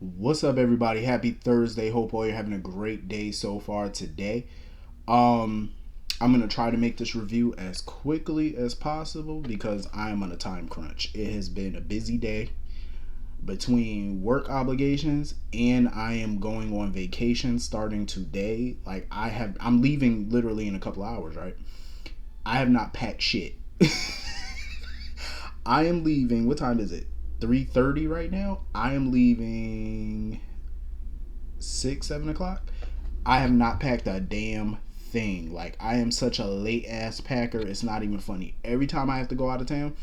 What's up, everybody? Happy Thursday. Hope all you're having a great day so far today. Um, I'm gonna try to make this review as quickly as possible because I am on a time crunch. It has been a busy day between work obligations and I am going on vacation starting today. I'm leaving literally in a couple hours, right? I have not packed shit. I am leaving. What time is it? 3:30 right now. I am leaving 6, 7 o'clock. I have not packed a damn thing. Like, I am such a late ass packer. It's not even funny. Every time I have to go out of town,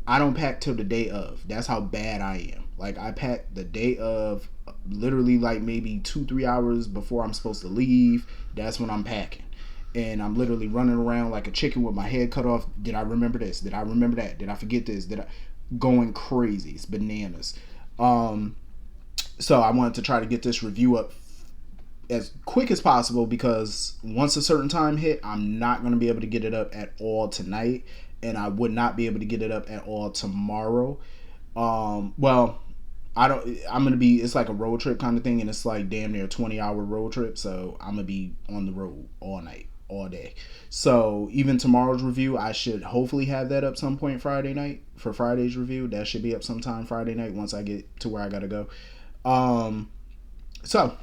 I don't pack till the day of. That's how bad I am. Like, I pack the day of, literally like maybe 2, 3 hours before I'm supposed to leave. That's when I'm packing. And I'm literally running around like a chicken with my head cut off. Did I remember this? Did I remember that? Did I forget this? Did I going crazy? It's bananas. Um, so I wanted to try to get this review up as quick as possible because once a certain time hit, I'm not going to be able to get it up at all tonight, and I would not be able to get it up at all tomorrow. Well, I don't. I'm gonna be. It's like a road trip kind of thing, and it's like damn near a 20-hour road trip. So I'm gonna be on the road all night, all day. So even tomorrow's review, I should hopefully have that up some point Friday night for Friday's review. That should be up sometime Friday night once I get to where I gotta go. Um, so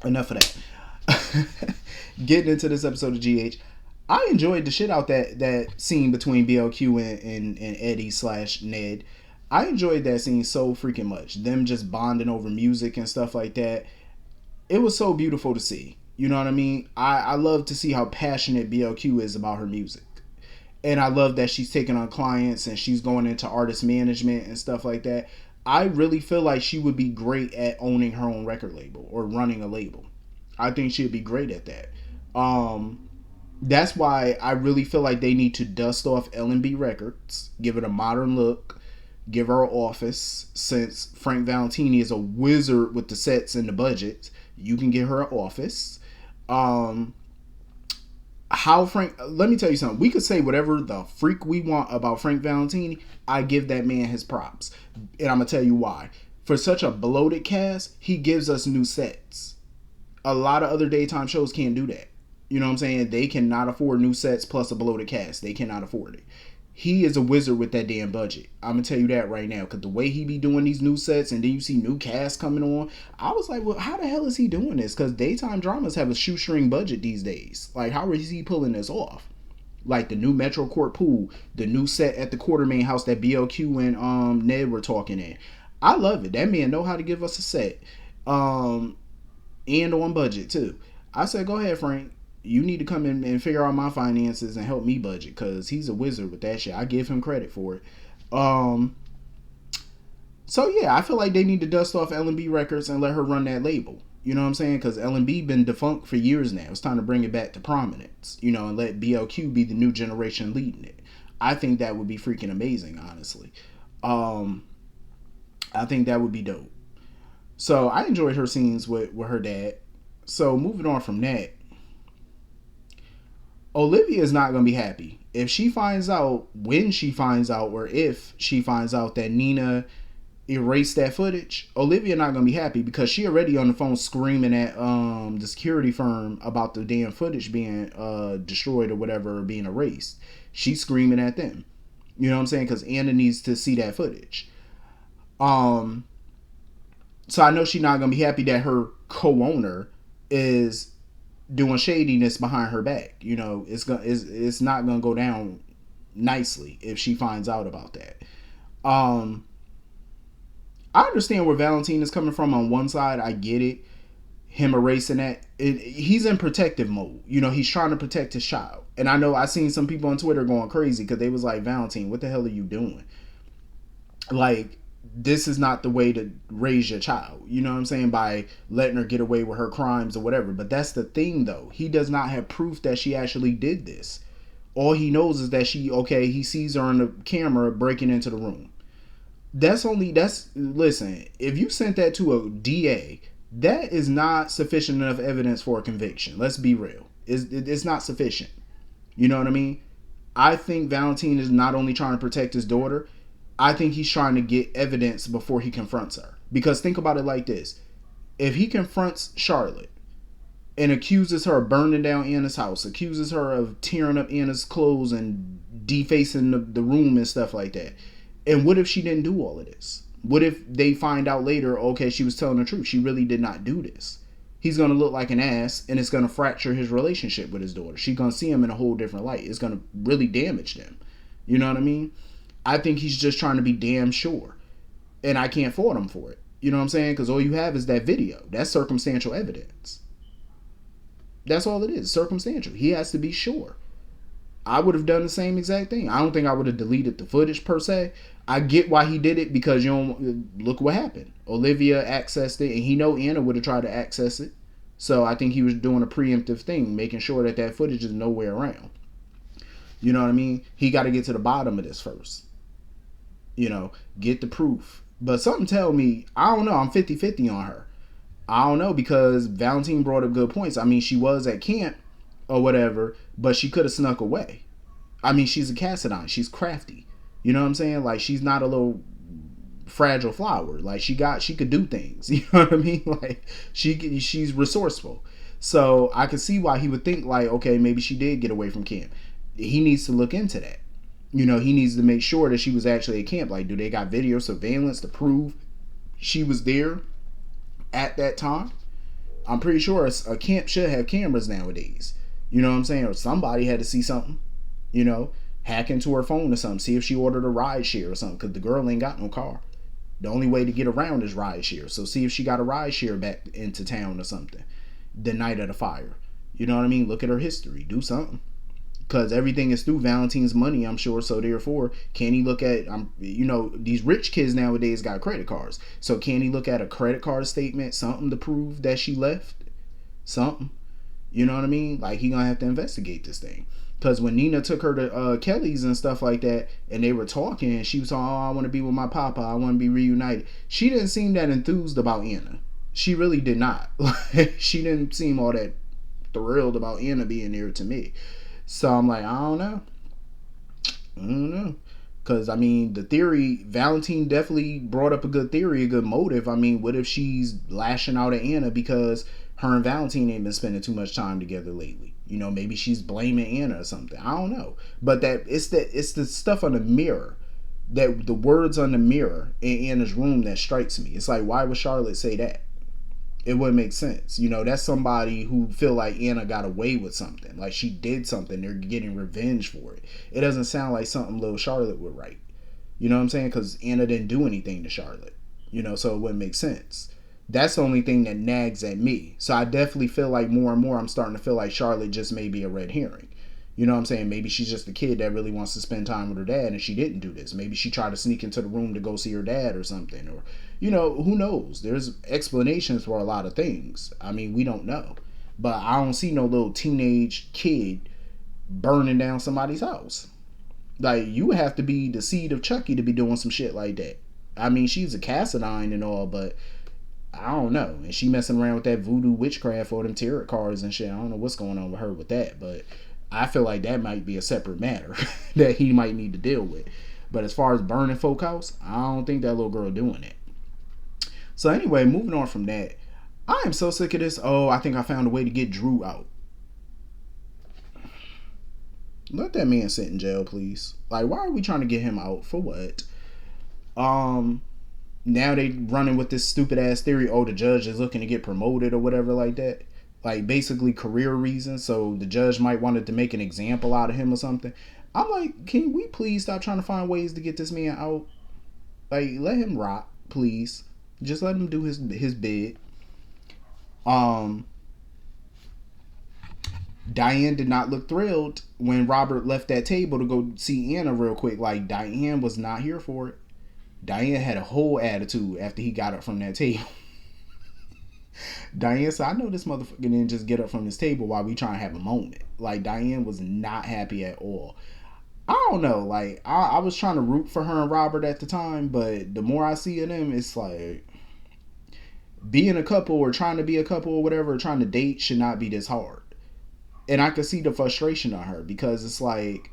enough of that. Getting into this episode of GH, I enjoyed the shit out that scene between BLQ and Eddie slash Ned. I enjoyed that scene so freaking much. Them just bonding over music and stuff like that. It was so beautiful to see. You know what I mean? I love to see how passionate BLQ is about her music. And I love that she's taking on clients and she's going into artist management and stuff like that. I really feel like she would be great at owning her own record label or running a label. I think she'd be great at that. That's why I really feel like they need to dust off L&B Records, give it a modern look, give her an office. Since Frank Valentini is a wizard with the sets and the budget, you can get her an office. Um, how Frank? Let me tell you something. We could say whatever the freak we want about Frank Valentini. I give that man his props, and I'm gonna tell you why. For such a bloated cast, he gives us new sets. A lot of other daytime shows can't do that. You know what I'm saying? They cannot afford new sets plus a bloated cast. They cannot afford it. He is a wizard with that damn budget. I'm gonna tell you that right now, because the way he be doing these new sets and then you see new cast coming on, I was like, well, how the hell is he doing this? Because daytime dramas have a shoestring budget these days. Like, how is he pulling this off? Like the new Metro Court pool, the new set at the Quartermain house that BLQ and Ned were talking in. I love it. That man know how to give us a set. And on budget too. I said, go ahead, Frank. You need to come in and figure out my finances and help me budget, because he's a wizard with that shit. I give him credit for it. Um, so yeah, I feel like they need to dust off L&B Records and let her run that label. You know what I'm saying? Because L&B been defunct for years now. It's time to bring it back to prominence. You know, and let BLQ be the new generation leading it. I think that would be freaking amazing, honestly. Um, I think that would be dope. So I enjoyed her scenes with her dad. So moving on from that, Olivia is not going to be happy. If she finds out, when she finds out, or if she finds out that Nina erased that footage, Olivia not going to be happy because she already on the phone screaming at the security firm about the damn footage being destroyed or whatever, or being erased. She's screaming at them. You know what I'm saying? Because Anna needs to see that footage. So I know she's not going to be happy that her co-owner is doing shadiness behind her back. You know, it's not gonna go down nicely if she finds out about that. I understand where Valentine is coming from. On one side, I get it. Him erasing that, he's in protective mode. You know, he's trying to protect his child. And I know I seen some people on Twitter going crazy because they was like, Valentine, what the hell are you doing? Like, this is not the way to raise your child. You know what I'm saying? By letting her get away with her crimes or whatever. But that's the thing, though. He does not have proof that she actually did this. All he knows is that he sees her on the camera breaking into the room. Listen, if you sent that to a DA, that is not sufficient enough evidence for a conviction. Let's be real. It's not sufficient. You know what I mean? I think Valentine is not only trying to protect his daughter, I think he's trying to get evidence before he confronts her. Because think about it like this. If he confronts Charlotte and accuses her of burning down Anna's house, accuses her of tearing up Anna's clothes and defacing the room and stuff like that, and what if she didn't do all of this? What if they find out later, okay, she was telling the truth, she really did not do this? He's going to look like an ass, and it's going to fracture his relationship with his daughter. She's going to see him in a whole different light. It's going to really damage them. You know what I mean? I think he's just trying to be damn sure. And I can't fault him for it. You know what I'm saying? Because all you have is that video. That's circumstantial evidence. That's all it is. Circumstantial. He has to be sure. I would have done the same exact thing. I don't think I would have deleted the footage per se. I get why he did it, because you don't look what happened. Olivia accessed it, and he know Anna would have tried to access it. So I think he was doing a preemptive thing, making sure that that footage is nowhere around. You know what I mean? He got to get to the bottom of this first. You know, get the proof. But something tell me, I don't know, I'm 50-50 on her. I don't know, because Valentine brought up good points. I mean, she was at camp or whatever, but she could have snuck away. I mean, she's a Cassadine. She's crafty. You know what I'm saying? Like, she's not a little fragile flower. Like, she could do things. You know what I mean? Like, she's resourceful. So I could see why he would think, like, okay, maybe she did get away from camp. He needs to look into that. You know, he needs to make sure that she was actually at camp. Like, do they got video surveillance to prove she was there at that time? I'm pretty sure a camp should have cameras nowadays. You know what I'm saying? Or somebody had to see something. You know, hack into her phone or something. See if she ordered a ride share or something. Because the girl ain't got no car. The only way to get around is ride share. So see if she got a ride share back into town or something the night of the fire. You know what I mean? Look at her history. Do something. Because everything is through Valentine's money, I'm sure. So therefore, can he look at, you know, these rich kids nowadays got credit cards. So can he look at a credit card statement, something to prove that she left? Something. You know what I mean? Like, he gonna have to investigate this thing. Because when Nina took her to Kelly's and stuff like that, and they were talking, and she was talking, oh, I want to be with my papa, I want to be reunited. She didn't seem that enthused about Anna. She really did not. She didn't seem all that thrilled about Anna being there to me. So I'm like, I don't know. Because, I mean, the theory, Valentine definitely brought up a good theory, a good motive. I mean, what if she's lashing out at Anna because her and Valentine ain't been spending too much time together lately? You know, maybe she's blaming Anna or something. I don't know. But it's the stuff on the mirror, that the words on the mirror in Anna's room that strikes me. It's like, why would Charlotte say that? It wouldn't make sense. You know, that's somebody who feel like Anna got away with something. Like, she did something. They're getting revenge for it. It doesn't sound like something little Charlotte would write. You know what I'm saying? Because Anna didn't do anything to Charlotte. You know, so it wouldn't make sense. That's the only thing that nags at me. So I definitely feel like more and more I'm starting to feel like Charlotte just may be a red herring. You know what I'm saying? Maybe she's just a kid that really wants to spend time with her dad, and she didn't do this. Maybe she tried to sneak into the room to go see her dad or something. Or, you know, who knows? There's explanations for a lot of things. I mean, we don't know. But I don't see no little teenage kid burning down somebody's house. Like, you would have to be the seed of Chucky to be doing some shit like that. I mean, she's a Cassadine and all, but I don't know. And she messing around with that voodoo witchcraft or them tarot cards and shit. I don't know what's going on with her with that, but I feel like that might be a separate matter that he might need to deal with. But as far as burning folk house, I don't think that little girl doing it. So anyway, moving on from that, I am so sick of this. Oh, I think I found a way to get Drew out. Let that man sit in jail, please. Like, why are we trying to get him out? For what? Now they running with this stupid ass theory. Oh, the judge is looking to get promoted or whatever like that. Like, basically career reasons. So the judge might wanted to make an example out of him or something. I'm like, can we please stop trying to find ways to get this man out? Like, let him rock, please. Just let him do his bid. Diane did not look thrilled when Robert left that table to go see Anna real quick. Like, Diane was not here for it. Diane had a whole attitude after he got up from that table. Diane said, I know this motherfucker didn't just get up from this table while we trying to have a moment. Like, Diane was not happy at all. I don't know. Like, I was trying to root for her and Robert at the time, but the more I see of them, it's like, being a couple or trying to be a couple or whatever, or trying to date should not be this hard. And I could see the frustration on her, because it's like,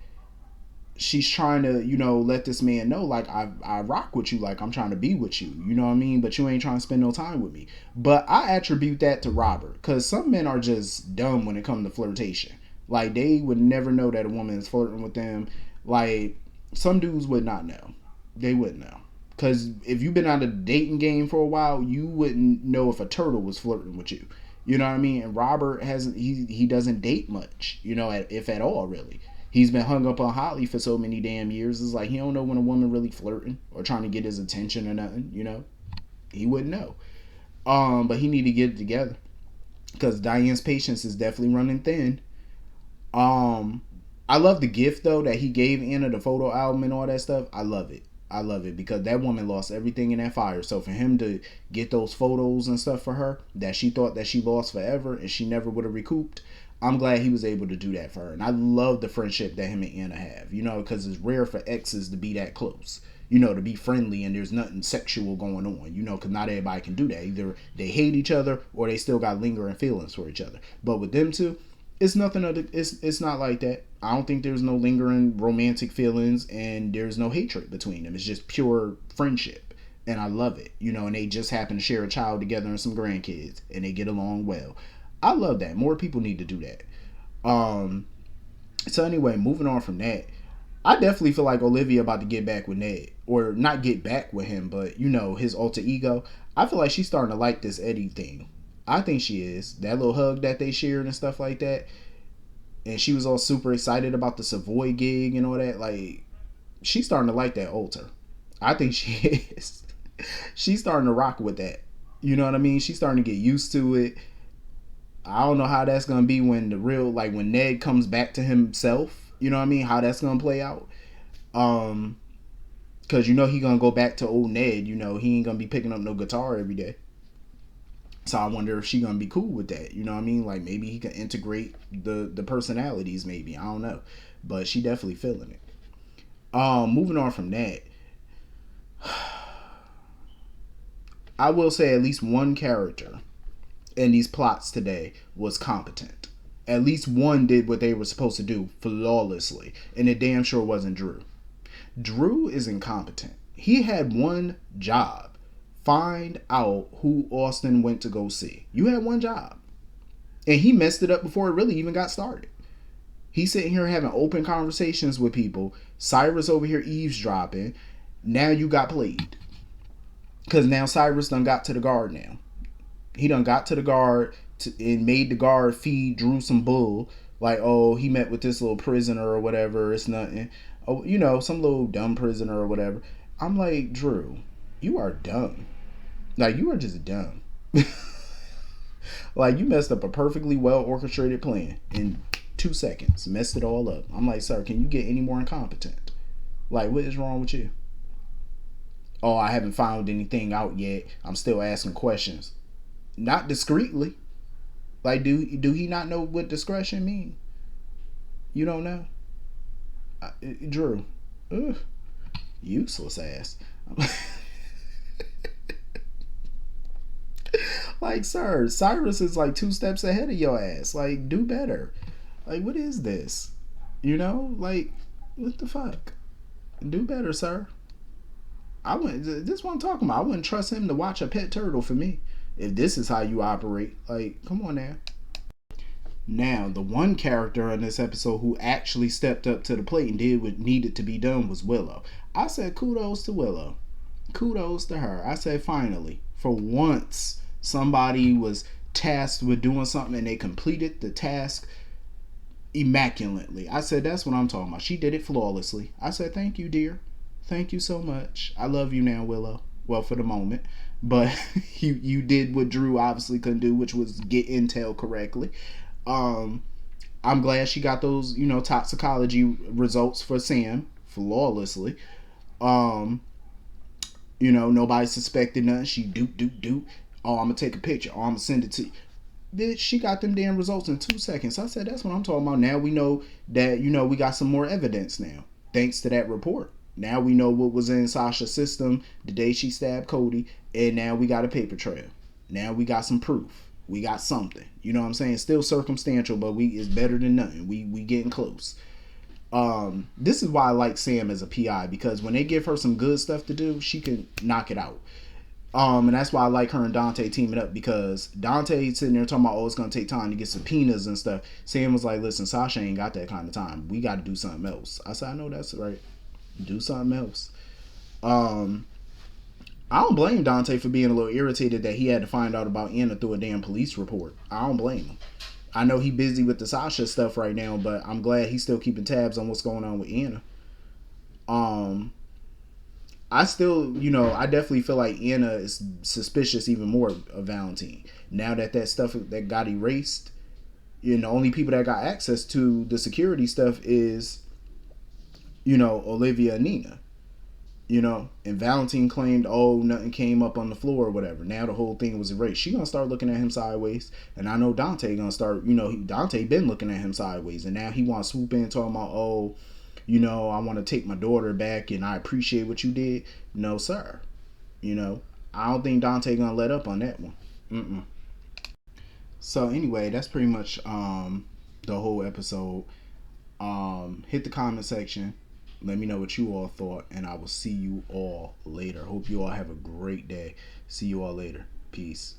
she's trying to, let this man know, like, I rock with you, like, I'm trying to be with you, you know what I mean? But you ain't trying to spend no time with me. But I attribute that to Robert, because some men are just dumb when it comes to flirtation. Like, they would never know that a woman is flirting with them. Like, some dudes would not know. They wouldn't know. Because if you've been out of the dating game for a while, you wouldn't know if a turtle was flirting with you. You know what I mean? And Robert hasn't, he doesn't date much, if at all, really. He's been hung up on Holly for so many damn years. It's like he don't know when a woman really flirting or trying to get his attention or nothing, He wouldn't know. But he need to get it together. Because Diane's patience is definitely running thin. I love the gift though that he gave Anna, the photo album and all that stuff. I love it. I love it because that woman lost everything in that fire. So for him to get those photos and stuff for her that she thought that she lost forever and she never would have recouped, I'm glad he was able to do that for her. And I love the friendship that him and Anna have, because it's rare for exes to be that close, to be friendly and there's nothing sexual going on, because not everybody can do that. Either they hate each other or they still got lingering feelings for each other. But with them two, it's nothing other, it's not like that. I don't think there's no lingering romantic feelings and there's no hatred between them. It's just pure friendship. And I love it, and they just happen to share a child together and some grandkids and they get along well. I love that. More people need to do that. So anyway, moving on from that, I definitely feel like Olivia about to get back with Ned. Or not get back with him, but his alter ego. I feel like she's starting to like this Eddie thing. I think she is. That little hug that they shared and stuff like that. And she was all super excited about the Savoy gig and all that. Like, she's starting to like that alter. I think she is. She's starting to rock with that. You know what I mean? She's starting to get used to it. I don't know how that's going to be when when Ned comes back to himself. You know what I mean? How that's going to play out. Because he going to go back to old Ned. He ain't going to be picking up no guitar every day. So I wonder if she gonna be cool with that. You know what I mean? Like maybe he can integrate the personalities. Maybe, I don't know, but she definitely feeling it. Moving on from that, I will say at least one character in these plots today was competent. At least one did what they were supposed to do flawlessly, and it damn sure wasn't Drew. Drew is incompetent. He had one job. Find out who Austin went to go see. You had one job. And he messed it up before it really even got started. He's sitting here having open conversations with people. Cyrus over here eavesdropping. Now you got played. Because now Cyrus done got to the guard now. He done got to the guard and made the guard feed Drew some bull. Like, oh, he met with this little prisoner or whatever. It's nothing. Oh, some little dumb prisoner or whatever. I'm like, Drew, you are dumb. Like, you are just dumb. Like, you messed up a perfectly well orchestrated plan in 2 seconds. Messed it all up. I'm like, sir, can you get any more incompetent? Like, what is wrong with you? Oh, I haven't found anything out yet. I'm still asking questions. Not discreetly. Like, do he not know what discretion mean? You don't know? Drew. Ugh. Useless ass. Like, sir, Cyrus is like 2 steps ahead of your ass. Like, do better. Like, what is this? Like, what the fuck? Do better, sir. This is what I'm talking about. I wouldn't trust him to watch a pet turtle for me. If this is how you operate. Like, come on now. Now, the one character in this episode who actually stepped up to the plate and did what needed to be done was Willow. I said kudos to Willow. Kudos to her. I said finally, for once, somebody was tasked with doing something and they completed the task immaculately. I said, that's what I'm talking about. She did it flawlessly. I said, thank you, dear. Thank you so much. I love you now, Willow. Well, for the moment. But you did what Drew obviously couldn't do, which was get intel correctly. I'm glad she got those, toxicology results for Sam flawlessly. Nobody suspected nothing. She doop. Oh, I'm gonna take a picture. Oh, I'm gonna send it to you. Bitch, she got them damn results in 2 seconds. I said, that's what I'm talking about. Now we know that, we got some more evidence now. Thanks to that report. Now we know what was in Sasha's system the day she stabbed Cody. And now we got a paper trail. Now we got some proof. We got something. You know what I'm saying? Still circumstantial, but it's better than nothing. We getting close. This is why I like Sam as a PI, because when they give her some good stuff to do, she can knock it out. And that's why I like her and Dante teaming up, because Dante sitting there talking about, oh, it's gonna take time to get subpoenas and stuff. Sam was like, listen, Sasha ain't got that kind of time. We got to do something else. I said, I know that's right. Do something else. I don't blame Dante for being a little irritated that he had to find out about Anna through a damn police report. I don't blame him. I know he busy with the Sasha stuff right now, but I'm glad he's still keeping tabs on what's going on with Anna. I still, I definitely feel like Anna is suspicious even more of Valentine. Now that that stuff that got erased, the only people that got access to the security stuff is, Olivia and Nina. And Valentine claimed, oh, nothing came up on the floor or whatever. Now the whole thing was erased. She gonna start looking at him sideways, and I know Dante gonna start. Dante been looking at him sideways, and now he want to swoop in talking about, oh, I want to take my daughter back, and I appreciate what you did. No, sir. I don't think Dante gonna let up on that one. So anyway, that's pretty much the whole episode. Hit the comment section. Let me know what you all thought, and I will see you all later. Hope you all have a great day. See you all later. Peace.